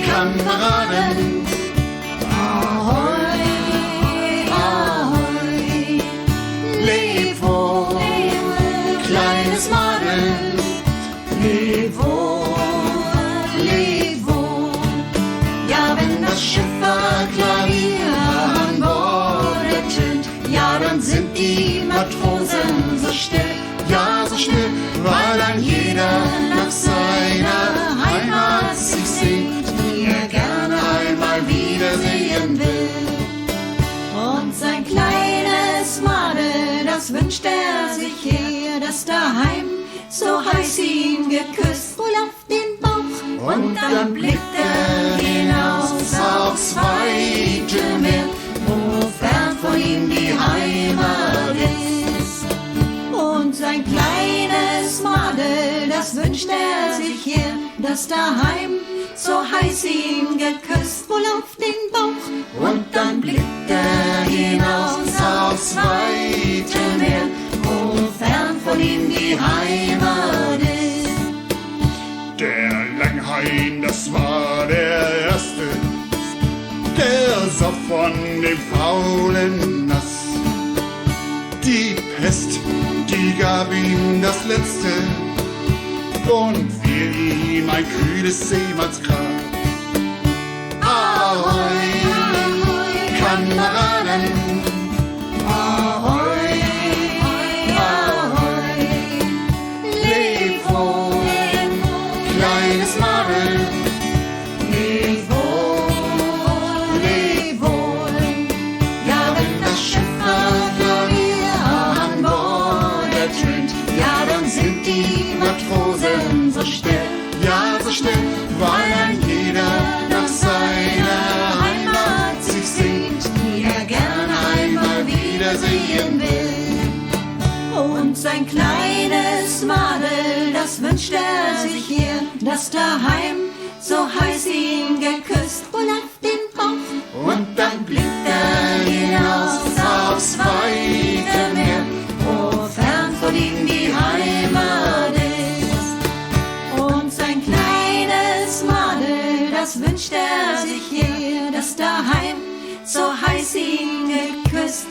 Kameraden, ahoi, ahoi, leb wohl, kleines Madel, leb wohl, leb wohl. Ja, wenn das Schifferklavier an Bord ertönt, ja, dann sind die Matrosen so still, ja, so still, weil ein jeder nach seiner Heimat sich sehnt, die er gerne einmal wiedersehen will. Und sein kleines Madel, das wünscht er sich hier, dass daheim so heiß ihn geküsst, wohl auf den Bauch. Und dann blickt er hinaus aufs weite Meer, wo fern von ihm die Heimat ist. Und sein kleines Madel, das wünscht er sich hier, dass daheim so heiß ihn geküsst, wohl auf den Bauch. Und dann blickt er hinaus aufs weite Meer, wo fern von ihm die Heimat ist. Der Langhain, das war der Erste, der soff von dem faulen Nass. Die Pest, die gab ihm das Letzte und fiel ihm ein kühles Seemannsgrab. Ahoi, Kameraden, ahoi, ahoi, leb wohl, kleines Madel, leb wohl, leb wohl. Ja, wenn das Schifferklavier an Bord ertönt, ja, dann sind die Matrosen so still, ja, so still, weil ein jeder nach seiner Heimat sich sehnt, die er gern einmal wiedersehen will. Und sein kleines Madel, das wünscht er sich hier, dass daheim so heiß ihn geküsst, wohl auf den Bauch. Und dann blickt er hinaus aufs weite Meer, wo fern von ihm die Heimat ist. Und sein kleines Madel, das wünscht er sich hier, dass daheim so heiß ihn geküsst,